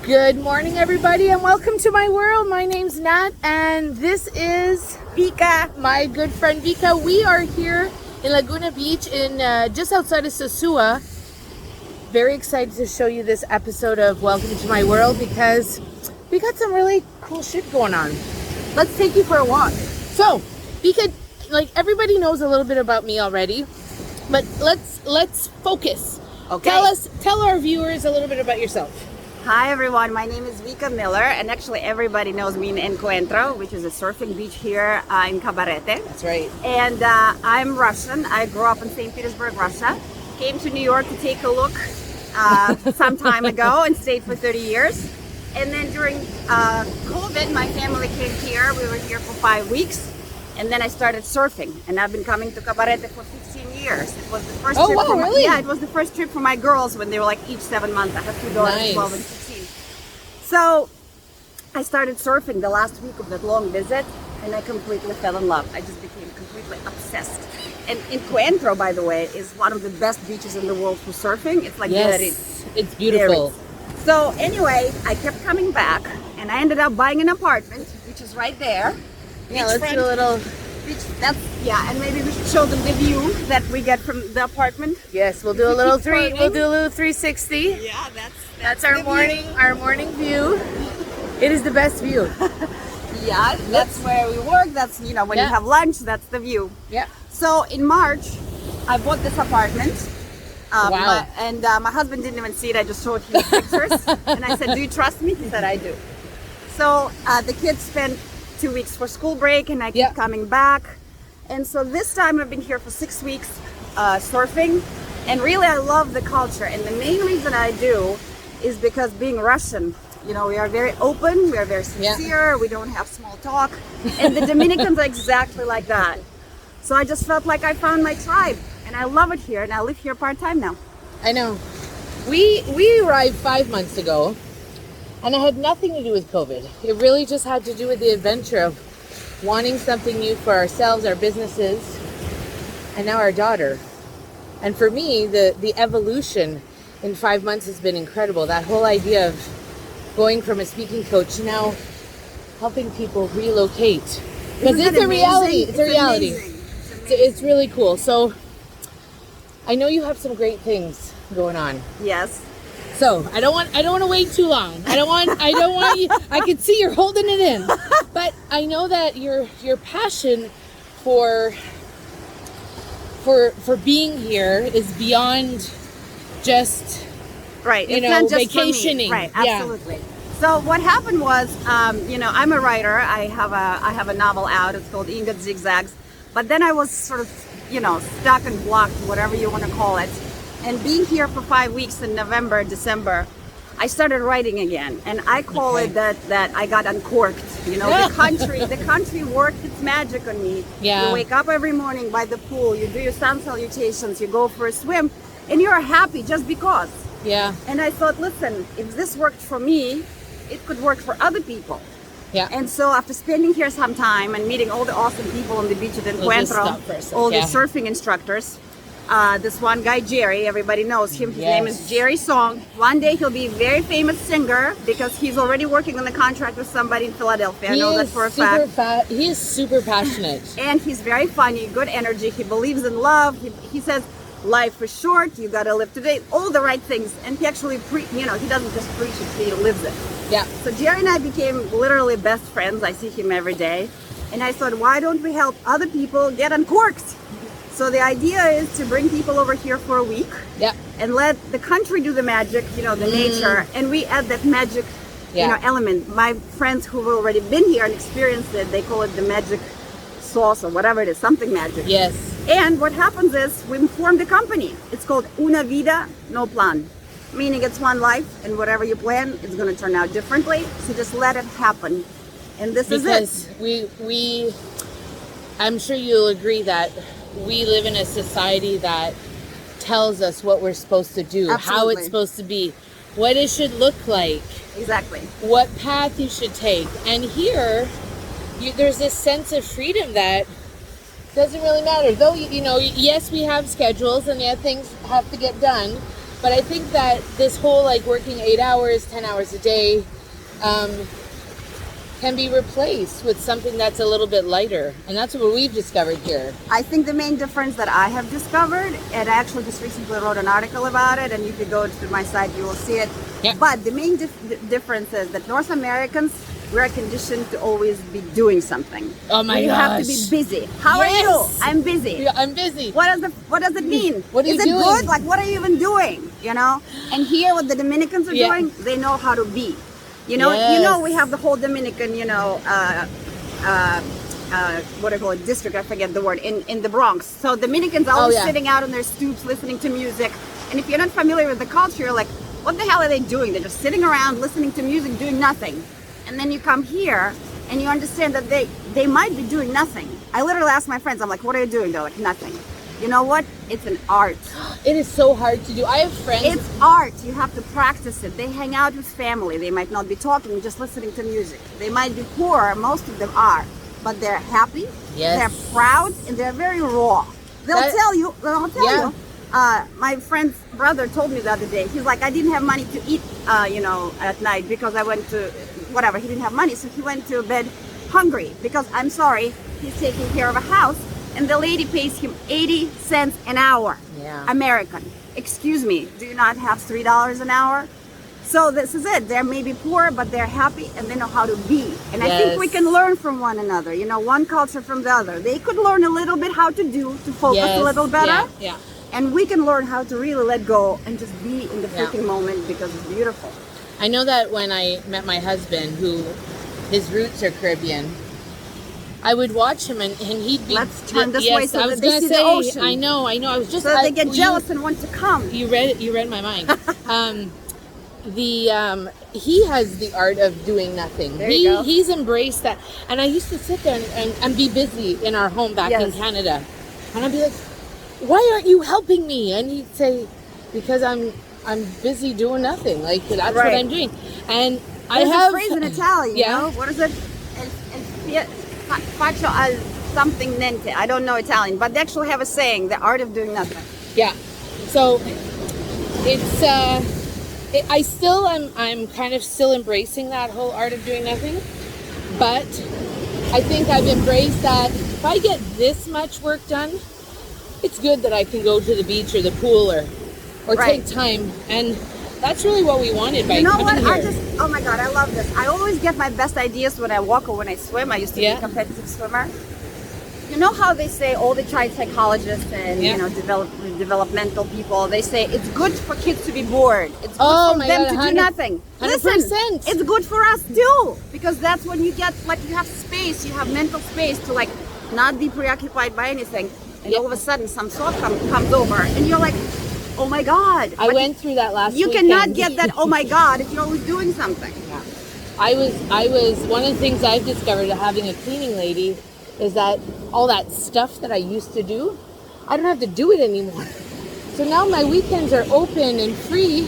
Good morning, everybody, and welcome to my world. My name's Nat, and this is Vica, my good friend Vica. We are here in Laguna Beach, in just outside of Sosua. Very excited to show you this episode of Welcome to My World because we got some really cool shit going on. Let's take you for a walk. So, Vica, like everybody knows a little bit about me already, but let's focus. Okay. Tell our viewers a little bit about yourself. Hi everyone, my name is Vica Miller, and actually everybody knows me in Encuentro, which is a surfing beach here in Cabarete. That's right. And I'm Russian. I grew up in St. Petersburg, Russia. Came to New York to take a look some time ago and stayed for 30 years. And then during COVID, my family came here. We were here for 5 weeks. And then I started surfing, and I've been coming to Cabarete for 15 years. It was the first trip. Oh, wow, really? Yeah, it was the first trip for my girls when they were like each 7 months. I have two daughters, Nice. 12 and 16. So I started surfing the last week of that long visit, and I completely fell in love. I just became completely obsessed. And Encuentro, by the way, is one of the best beaches in the world for surfing. It's like Yes, it's beautiful. So anyway, I kept coming back, and I ended up buying an apartment, which is right there. Yeah, let's do a little. And maybe we should show them the view that we get from the apartment. Yes, we'll do a little Keep We'll turning. do a little 360. Yeah, That's our morning view. It is the best view. Yeah, that's where we work. That's when you Yeah. have lunch. That's the view. Yeah. So in March, I bought this apartment. Wow. My husband didn't even see it. I just showed him pictures, and I said, "Do you trust me?" He said, "I do." So the kids spent 2 weeks for school break, and I keep coming back. And so this time I've been here for 6 weeks surfing, and really I love the culture. And the main reason I do is because being Russian, we are very open, we are very sincere, we don't have small talk, and the Dominicans are exactly like that. So I just felt like I found my tribe, and I love it here, and I live here part-time now. I know. We arrived 5 months ago, and it had nothing to do with COVID. It really just had to do with the adventure of wanting something new for ourselves, our businesses, and now our daughter. And for me, the evolution in 5 months has been incredible. That whole idea of going from a speaking coach to now helping people relocate. Because it's a reality. It's a reality. It's really cool. So I know you have some great things going on. Yes. So I don't want to wait too long. I don't want you. I can see you're holding it in, but I know that your passion for being here is beyond just right. It's not just vacationing. For me. Right. Absolutely. So what happened was, I'm a writer. I have a novel out. It's called INGA'S ZIGZAGS. But then I was sort of, stuck and blocked, whatever you want to call it. And being here for 5 weeks in November, December, I started writing again, and I call it that I got uncorked. The country worked its magic on me. Yeah. You wake up every morning by the pool, you do your sun salutations, you go for a swim, and you're happy just because. Yeah. And I thought, listen, if this worked for me, it could work for other people. Yeah. And so after spending here some time and meeting all the awesome people on the beach at Encuentro, all the surfing instructors. This one guy, Jerry, everybody knows him. His name is Jerry Song. One day he'll be a very famous singer because he's already working on a contract with somebody in Philadelphia. I know that for a fact. He is super passionate. And he's very funny, good energy. He believes in love. He says, life is short, you gotta live today, all the right things. And he actually, he doesn't just preach it, he lives it. Yeah. So Jerry and I became literally best friends. I see him every day. And I thought, why don't we help other people get uncorked? So the idea is to bring people over here for a week and let the country do the magic, the nature, and we add that magic, element. My friends who've already been here and experienced it, they call it the magic sauce or whatever it is, something magic. Yes. And what happens is we formed a company. It's called UNA VIDA NO PLAN, meaning it's one life, and whatever you plan, it's going to turn out differently. So just let it happen. And this is it. Because I'm sure you'll agree that we live in a society that tells us what we're supposed to do, how it's supposed to be, what it should look like. Exactly. What path you should take. And here, there's this sense of freedom that doesn't really matter. Though, yes, we have schedules and things have to get done, But I think that this whole like working 8 hours, 10 hours a day can be replaced with something that's a little bit lighter. And that's what we've discovered here. I think the main difference that I have discovered, and I actually just recently wrote an article about it, and if you go to my site, you will see it. Yep. But the main difference is that North Americans, we're conditioned to always be doing something. Oh my You gosh. have to be busy. How are you? I'm busy. Yeah, I'm busy. What does it mean? What are you Is it doing? good? Like, what are you even doing? You know? And here, what the Dominicans are Yeah. doing, they know how to be. You know, Yes. we have the whole Dominican, what do you call it, district, I forget the word, in the Bronx. So Dominicans are always yeah. sitting out on their stoops listening to music. And if you're not familiar with the culture, you're like, what the hell are they doing? They're just sitting around listening to music, doing nothing. And then you come here and you understand that they might be doing nothing. I literally ask my friends, I'm like, what are you doing? They're like, nothing. You know what? It's an art. It is so hard to do. I have friends. It's art. You have to practice it. They hang out with family. They might not be talking, just listening to music. They might be poor. Most of them are. But they're happy. Yes. They're proud. And they're very raw. They'll tell you. Yeah. My friend's brother told me the other day. He's like, I didn't have money to eat, at night because I went to, whatever. He didn't have money. So he went to bed hungry because, I'm sorry, he's taking care of a house. And the lady pays him 80 cents an hour. Yeah. American. Excuse me, do you not have $3 an hour? So this is it. They're maybe poor, but they're happy and they know how to be. And I think we can learn from one another, one culture from the other. They could learn a little bit how to do, to focus a little better. Yeah. And we can learn how to really let go and just be in the freaking moment because it's beautiful. I know that when I met my husband, who his roots are Caribbean, I would watch him and he'd be. Let's turn this way so I that was they gonna see say, the ocean. I know. I was just. So they get jealous and want to come. You read my mind. He has the art of doing nothing. There you go. He's embraced that. And I used to sit there and be busy in our home back in Canada, and I'd be like, "Why aren't you helping me?" And he'd say, "Because I'm busy doing nothing. Like that's what I'm doing." And I have a phrase in Italian. Yeah. You know? What is it? Faccio al something niente. I don't know Italian, but they actually have a saying: the art of doing nothing. Yeah. So it's I'm kind of still embracing that whole art of doing nothing, but I think I've embraced that if I get this much work done, it's good that I can go to the beach or the pool or take time, and that's really what we wanted by coming here. Oh my God, I love this. I always get my best ideas when I walk or when I swim. I used to be a competitive swimmer. You know how they say, all the child psychologists and developmental people, they say it's good for kids to be bored. It's good for them to do nothing. 100%. Listen, it's good for us too, because that's when you get, like, you have space, you have mental space to, like, not be preoccupied by anything. And all of a sudden some thought comes over and you're like, oh my God. I went through that last weekend. You cannot get that, oh my God, if you're always doing something. Yeah. I was one of the things I've discovered having a cleaning lady is that all that stuff that I used to do, I don't have to do it anymore. So now my weekends are open and free.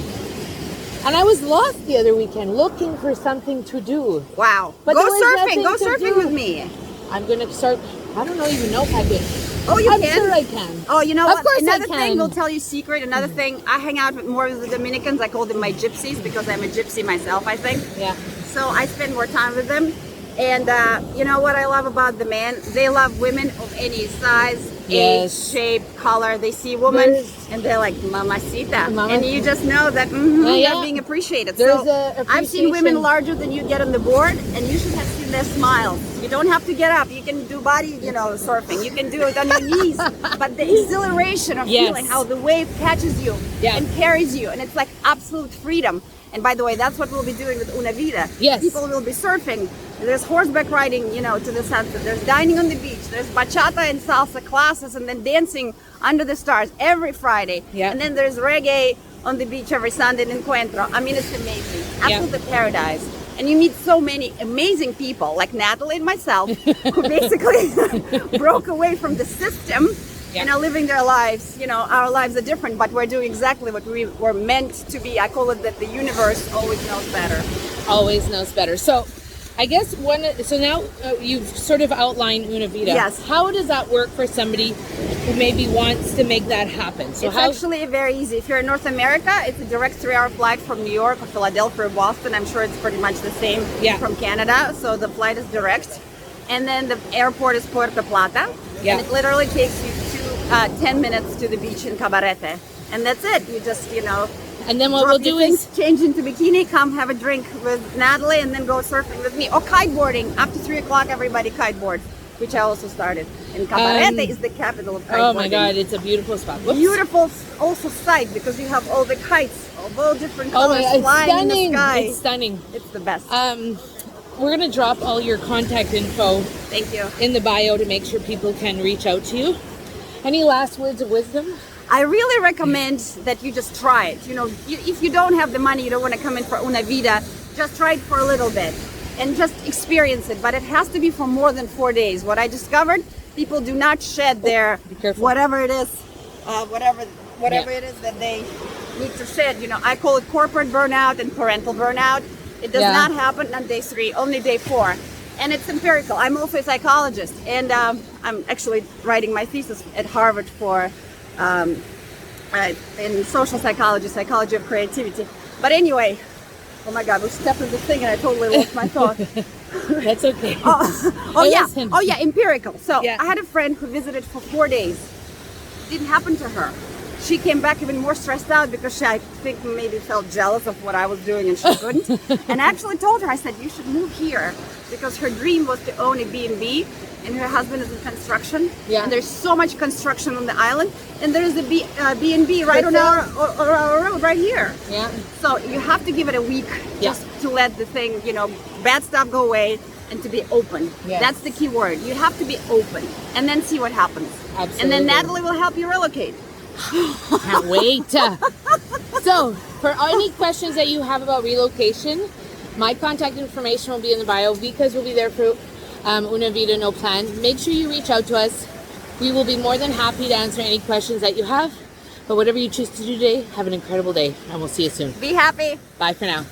And I was lost the other weekend looking for something to do. Wow. But go surfing with me. I'm going to start, I don't even know if I can. Oh, you I'm can? sure I can. Oh, you know what? Of course Another I can. thing, we'll tell you a secret. Another thing, I hang out with more of the Dominicans. I call them my gypsies because I'm a gypsy myself, I think. Yeah. So I spend more time with them. And you know what I love about the men? They love women of any size, age, shape, color. They see women and they're like, Mamacita. And you just know that they're being appreciated. There's so I've seen women larger than you get on the board, and you should have seen their smiles. You don't have to get up. You can do body, surfing. You can do it on your knees. But the exhilaration of feeling how the wave catches you and carries you, and it's like absolute freedom. And by the way, that's what we'll be doing with UNA VIDA. Yes. People will be surfing. There's horseback riding, to the sunset. There's dining on the beach. There's bachata and salsa classes, and then dancing under the stars every Friday. Yeah. And then there's reggae on the beach every Sunday in Encuentro. I mean, it's amazing. Absolute paradise. And you meet so many amazing people, like Natalie and myself, who basically broke away from the system and are living their lives. Our lives are different, but we're doing exactly what we were meant to be. I call it that the universe always knows better. Always knows better. So I guess so now you've sort of outlined Una Vida. Yes. How does that work for somebody who maybe wants to make that happen? So it's actually very easy. If you're in North America, it's a direct 3-hour flight from New York or Philadelphia or Boston. I'm sure it's pretty much the same from Canada. So the flight is direct. And then the airport is Puerto Plata. Yeah. And it literally takes you 10 minutes to the beach in Cabarete. And that's it. You just, and then what we'll do is change into bikini, come have a drink with Natalie, and then go surfing with me. Or kiteboarding. After 3 o'clock, everybody kiteboard, which I also started. And Cabarete is the capital of kiteboarding. Oh my God, it's a beautiful spot. Whoops. Beautiful also sight because you have all the kites of all different colors flying in the sky. It's stunning. It's the best. We're gonna drop all your contact info Thank you. in the bio to make sure people can reach out to you. Any last words of wisdom? I really recommend that you just try it. If you don't have the money, you don't want to come in for Una Vida, just try it for a little bit and just experience it. But it has to be for more than 4 days. What I discovered, people do not shed their whatever it is, whatever it is that they need to shed. I call it corporate burnout and parental burnout. It does not happen on day 3, only day 4. And it's empirical. I'm also a psychologist, and I'm actually writing my thesis at Harvard for in social psychology, psychology of creativity. But anyway, oh my God, we stepped in this thing and I totally lost my thought. That's okay. Oh yeah, empirical. So I had a friend who visited for 4 days. Didn't happen to her. She came back even more stressed out because she, I think, maybe felt jealous of what I was doing and she couldn't. And I actually told her, I said, you should move here because her dream was to own a B&B and her husband is in construction. Yeah. And there's so much construction on the island. And there's a B&B right on our road right here. Yeah. So you have to give it a week just to let the thing, bad stuff go away and to be open. Yes. That's the key word. You have to be open and then see what happens. Absolutely. And then Natalie will help you relocate. Can't wait. So, for any questions that you have about relocation, my contact information will be in the bio. Vica's will be there for Una Vida No Plan. Make sure you reach out to us. We will be more than happy to answer any questions that you have. But whatever you choose to do today, have an incredible day, and we'll see you soon. Be happy. Bye for now.